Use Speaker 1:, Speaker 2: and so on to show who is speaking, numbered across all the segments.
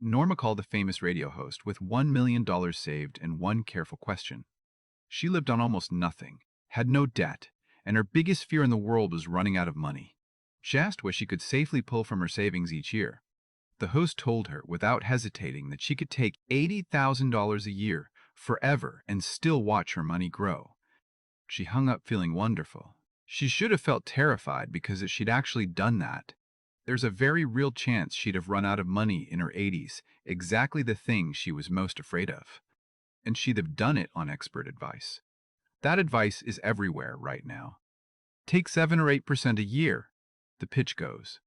Speaker 1: Norma called a famous radio host with $1 million saved and one careful question. She lived on almost nothing, had no debt, and her biggest fear in the world was running out of money. She asked what she could safely pull from her savings each year. The host told her without hesitating that she could take $80,000 a year forever and still watch her money grow. She hung up feeling wonderful. She should have felt terrified because if she'd actually done that, there's a very real chance she'd have run out of money in her 80s, exactly the thing she was most afraid of. And she'd have done it on expert advice. That advice is everywhere right now. Take 7 or 8% a year, the pitch goes,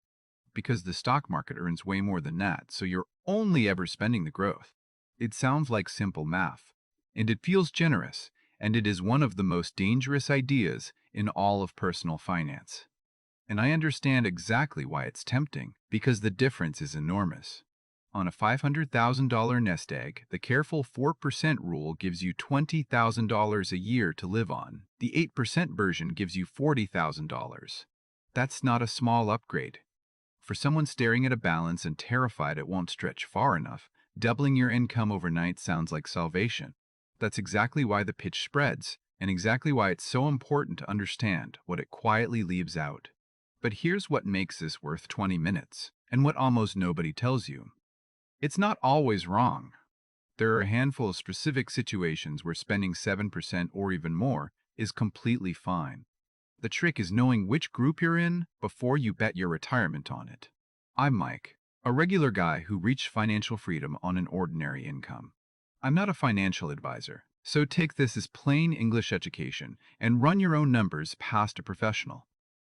Speaker 1: because the stock market earns way more than that, so you're only ever spending the growth. It sounds like simple math, and it feels generous, and it is one of the most dangerous ideas in all of personal finance. And I understand exactly why it's tempting, because the difference is enormous. On a $500,000 nest egg, the careful 4% rule gives you $20,000 a year to live on. The 8% version gives you $40,000. That's not a small upgrade. For someone staring at a balance and terrified it won't stretch far enough, doubling your income overnight sounds like salvation. That's exactly why the pitch spreads, and exactly why it's so important to understand what it quietly leaves out. But here's what makes this worth 20 minutes, and what almost nobody tells you. It's not always wrong. There are a handful of specific situations where spending 7% or even more is completely fine. The trick is knowing which group you're in before you bet your retirement on it. I'm Mike, a regular guy who reached financial freedom on an ordinary income. I'm not a financial advisor, so take this as plain English education and run your own numbers past a professional.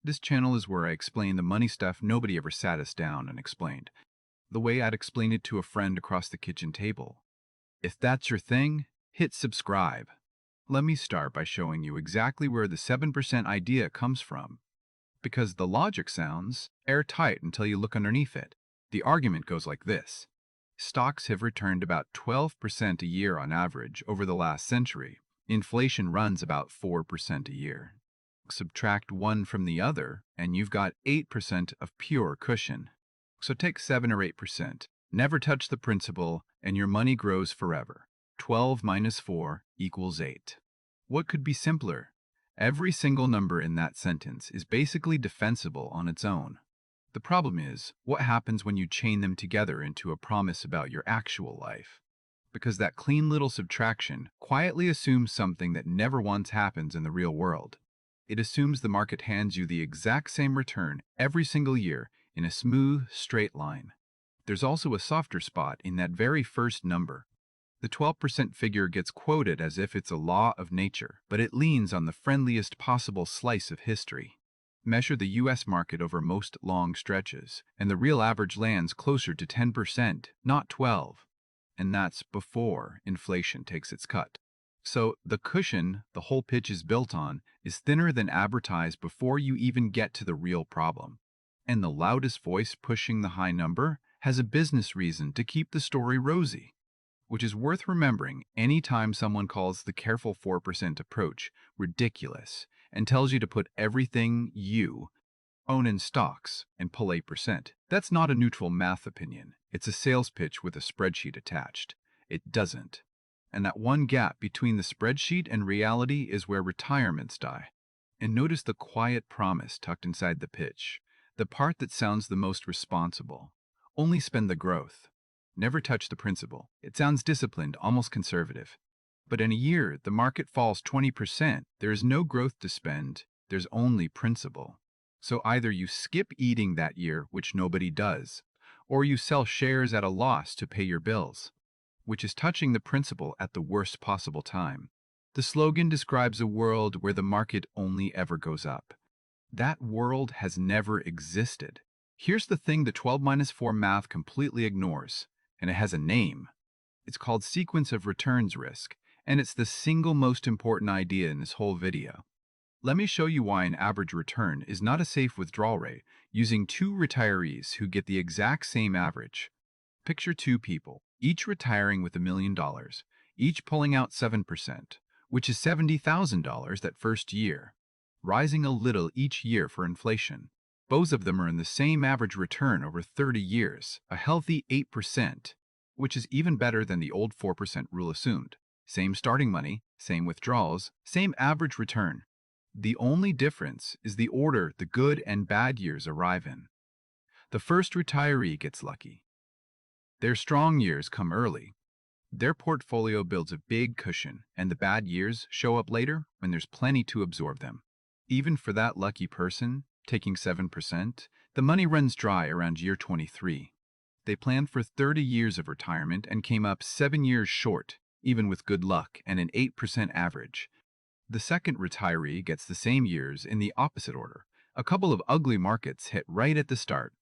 Speaker 1: This channel is where I explain the money stuff nobody ever sat us down and explained, the way I'd explain it to a friend across the kitchen table. If that's your thing, hit subscribe. Let me start by showing you exactly where the 7% idea comes from. Because the logic sounds airtight until you look underneath it. The argument goes like this. Stocks have returned about 12% a year on average over the last century. Inflation runs about 4% a year. Subtract one from the other, and you've got 8% of pure cushion. So take 7 or 8%, never touch the principal, and your money grows forever. 12 minus 4 equals 8. What could be simpler? Every single number in that sentence is basically defensible on its own. The problem is, what happens when you chain them together into a promise about your actual life? Because that clean little subtraction quietly assumes something that never once happens in the real world. It assumes the market hands you the exact same return every single year in a smooth, straight line. There's also a softer spot in that very first number. The 12% figure gets quoted as if it's a law of nature, but it leans on the friendliest possible slice of history. Measure the U.S. market over most long stretches, and the real average lands closer to 10%, not 12%. And that's before inflation takes its cut. So the cushion the whole pitch is built on is thinner than advertised before you even get to the real problem. And the loudest voice pushing the high number has a business reason to keep the story rosy, which is worth remembering anytime someone calls the careful 4% approach ridiculous and tells you to put everything you own in stocks and pull 8%. That's not a neutral math opinion. It's a sales pitch with a spreadsheet attached. It doesn't. And that one gap between the spreadsheet and reality is where retirements die. And notice the quiet promise tucked inside the pitch, the part that sounds the most responsible. Only spend the growth. Never touch the principal. It sounds disciplined, almost conservative. But in a year, the market falls 20%. There is no growth to spend. There's only principal. So either you skip eating that year, which nobody does, or you sell shares at a loss to pay your bills, which is touching the principal at the worst possible time. The slogan describes a world where the market only ever goes up. That world has never existed. Here's the thing the 12 minus 4 math completely ignores, and it has a name. It's called sequence of returns risk, and it's the single most important idea in this whole video. Let me show you why an average return is not a safe withdrawal rate using two retirees who get the exact same average. Picture two people, each retiring with $1 million, each pulling out 7%, which is $70,000 that first year, rising a little each year for inflation. Both of them are in the same average return over 30 years, a healthy 8%. which is even better than the old 4% rule assumed. Same starting money, same withdrawals, same average return. The only difference is the order the good and bad years arrive in. The first retiree gets lucky. Their strong years come early. Their portfolio builds a big cushion, and the bad years show up later when there's plenty to absorb them. Even for that lucky person, taking 7%, the money runs dry around year 23. They planned for 30 years of retirement and came up 7 years short, even with good luck and an 8% average. The second retiree gets the same years in the opposite order. A couple of ugly markets hit right at the start.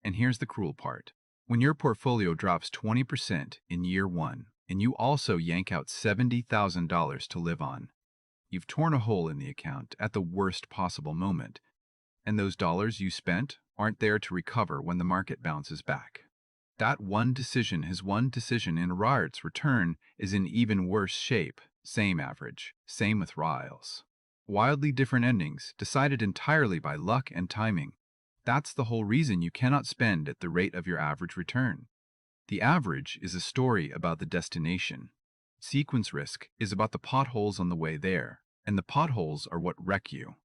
Speaker 1: And here's the cruel part. When your portfolio drops 20% in year 1, and you also yank out $70,000 to live on, you've torn a hole in the account at the worst possible moment, and those dollars you spent aren't there to recover when the market bounces back. That one decision in Rart's return is in even worse shape. Same average, same withdrawals. Wildly different endings, decided entirely by luck and timing. That's the whole reason you cannot spend at the rate of your average return. The average is a story about the destination. Sequence risk is about the potholes on the way there, and the potholes are what wreck you.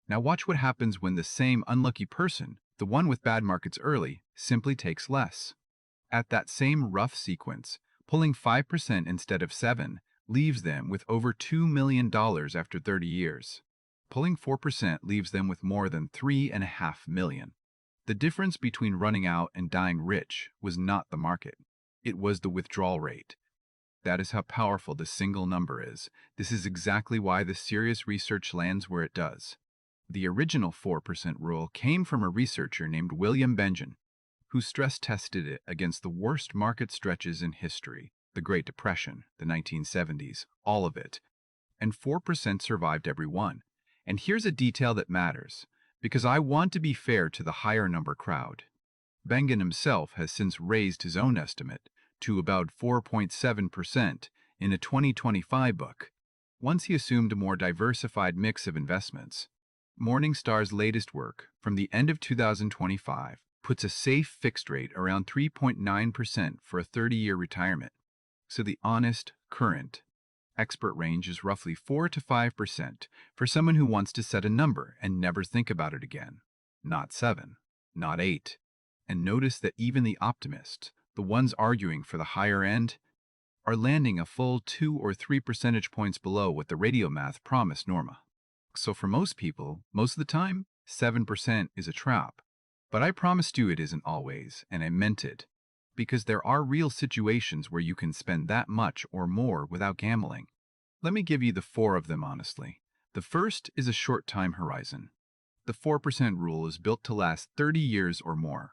Speaker 1: Now watch what happens when the same unlucky person, the one with bad markets early, simply takes less. At that same rough sequence, pulling 5% instead of 7 leaves them with over $2 million after 30 years. Pulling 4% leaves them with more than $3.5 million. The difference between running out and dying rich was not the market. It was the withdrawal rate. That is how powerful this single number is. This is exactly why the serious research lands where it does. The original 4% rule came from a researcher named William Benjamin, who stress tested it against the worst market stretches in history, the Great Depression, the 1970s, all of it. And 4% survived every one. And here's a detail that matters, because I want to be fair to the higher number crowd. Bengen himself has since raised his own estimate to about 4.7% in a 2025 book, once he assumed a more diversified mix of investments. Morningstar's latest work, from the end of 2025, puts a safe fixed rate around 3.9% for a 30-year retirement. So the honest, current, expert range is roughly 4 to 5% for someone who wants to set a number and never think about it again. Not 7, not 8. And notice that even the optimists, the ones arguing for the higher end, are landing a full 2 or 3 percentage points below what the radio math promised Norma. So for most people, most of the time, 7% is a trap. But I promised you it isn't always, and I meant it. Because there are real situations where you can spend that much or more without gambling. Let me give you the 4 of them honestly. The first is a short time horizon. The 4% rule is built to last 30 years or more.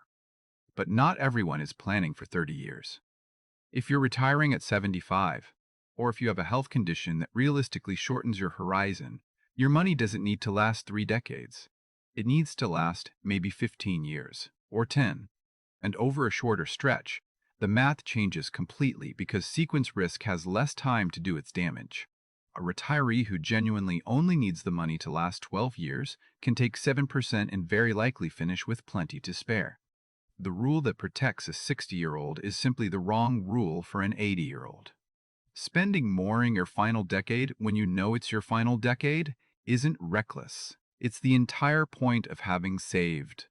Speaker 1: But not everyone is planning for 30 years. If you're retiring at 75, or if you have a health condition that realistically shortens your horizon, your money doesn't need to last 3 decades. It needs to last maybe 15 years, or 10. And over a shorter stretch, the math changes completely because sequence risk has less time to do its damage. A retiree who genuinely only needs the money to last 12 years can take 7% and very likely finish with plenty to spare. The rule that protects a 60-year-old is simply the wrong rule for an 80-year-old. Spending more in your final decade when you know it's your final decade isn't reckless. It's the entire point of having saved.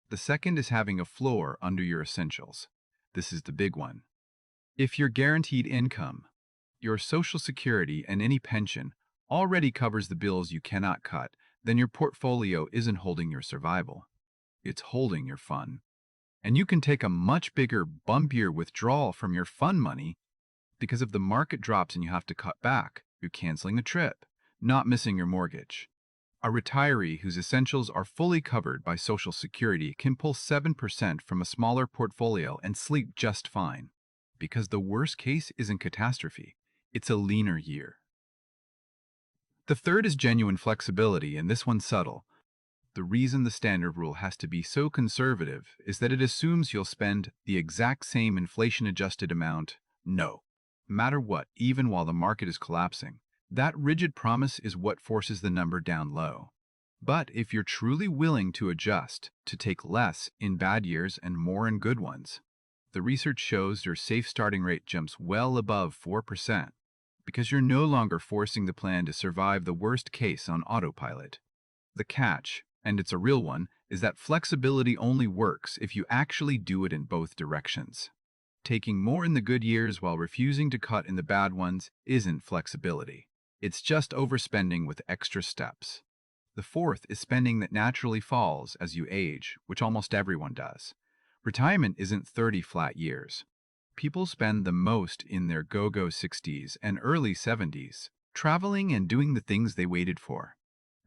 Speaker 1: The second is having a floor under your essentials. This is the big one. If your guaranteed income, your Social Security and any pension already covers the bills you cannot cut, then your portfolio isn't holding your survival. It's holding your fun. And you can take a much bigger, bumpier withdrawal from your fun money because if the market drops and you have to cut back, you're canceling the trip, not missing your mortgage. A retiree whose essentials are fully covered by Social Security can pull 7% from a smaller portfolio and sleep just fine, because the worst case isn't catastrophe, it's a leaner year. The third is genuine flexibility, and this one's subtle. The reason the standard rule has to be so conservative is that it assumes you'll spend the exact same inflation-adjusted amount, no matter what, even while the market is collapsing. That rigid promise is what forces the number down low. But if you're truly willing to adjust, to take less in bad years and more in good ones, The research shows your safe starting rate jumps well above 4% because you're no longer forcing the plan to survive the worst case on autopilot. The catch, and it's a real one, is that flexibility only works if you actually do it in both directions. Taking more in the good years while refusing to cut in the bad ones isn't flexibility. It's just overspending with extra steps. The fourth is spending that naturally falls as you age, which almost everyone does. Retirement isn't 30 flat years. People spend the most in their go-go 60s and early 70s, traveling and doing the things they waited for.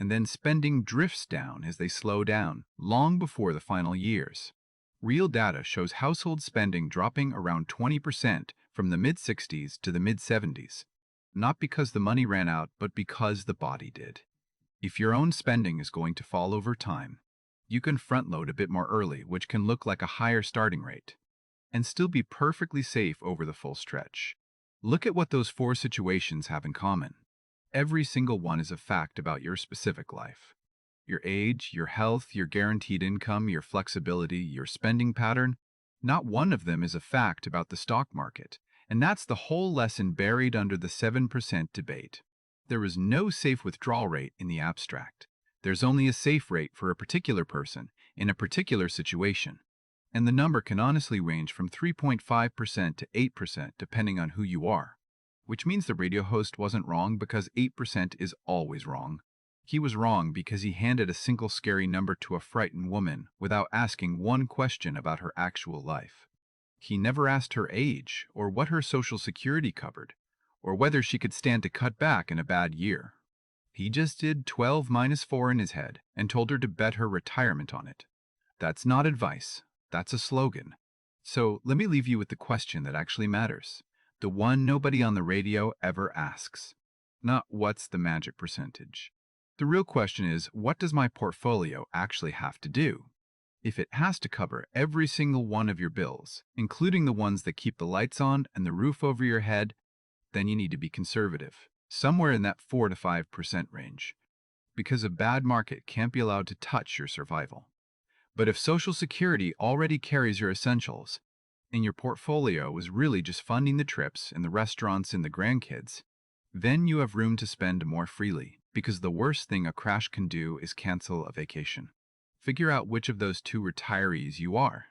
Speaker 1: And then spending drifts down as they slow down, long before the final years. Real data shows household spending dropping around 20% from the mid-60s to the mid-70s. Not because the money ran out, but because the body did. If your own spending is going to fall over time, you can front-load a bit more early, which can look like a higher starting rate, and still be perfectly safe over the full stretch. Look at what those four situations have in common. Every single one is a fact about your specific life. Your age, your health, your guaranteed income, your flexibility, your spending pattern. Not one of them is a fact about the stock market, and that's the whole lesson buried under the 7% debate. There is no safe withdrawal rate in the abstract. There's only a safe rate for a particular person in a particular situation. And the number can honestly range from 3.5% to 8% depending on who you are. Which means the radio host wasn't wrong because 8% is always wrong. He was wrong because he handed a single scary number to a frightened woman without asking one question about her actual life. He never asked her age, or what her Social Security covered, or whether she could stand to cut back in a bad year. He just did 12 minus 4 in his head and told her to bet her retirement on it. That's not advice. That's a slogan. So let me leave you with the question that actually matters. The one nobody on the radio ever asks. Not what's the magic percentage. The real question is, what does my portfolio actually have to do? If it has to cover every single one of your bills, including the ones that keep the lights on and the roof over your head, then you need to be conservative, somewhere in that 4 to 5% range, because a bad market can't be allowed to touch your survival. But if Social Security already carries your essentials, and your portfolio is really just funding the trips and the restaurants and the grandkids, then you have room to spend more freely, because the worst thing a crash can do is cancel a vacation. Figure out which of those two retirees you are.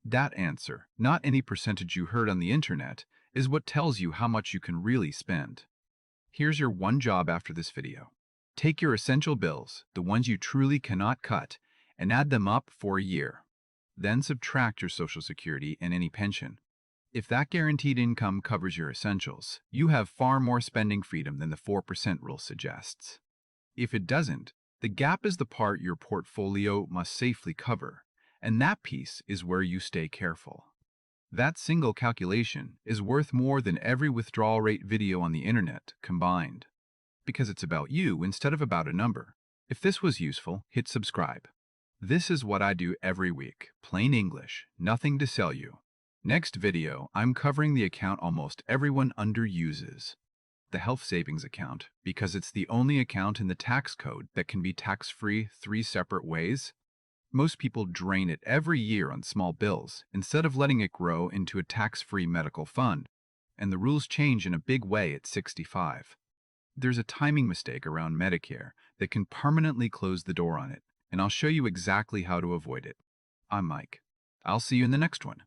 Speaker 1: That answer, not any percentage you heard on the internet, is what tells you how much you can really spend. Here's your one job after this video. Take your essential bills, the ones you truly cannot cut, and add them up for a year. Then subtract your Social Security and any pension. If that guaranteed income covers your essentials, you have far more spending freedom than the 4% rule suggests. If it doesn't, the gap is the part your portfolio must safely cover, and that piece is where you stay careful. That single calculation is worth more than every withdrawal rate video on the internet combined, because it's about you instead of about a number. If this was useful, hit subscribe. This is what I do every week, plain English, nothing to sell you. Next video, I'm covering the account almost everyone underuses, the health savings account, because it's the only account in the tax code that can be tax-free 3 separate ways. Most people drain it every year on small bills instead of letting it grow into a tax-free medical fund, and the rules change in a big way at 65. There's a timing mistake around Medicare that can permanently close the door on it, and I'll show you exactly how to avoid it. I'm Mike. I'll see you in the next one.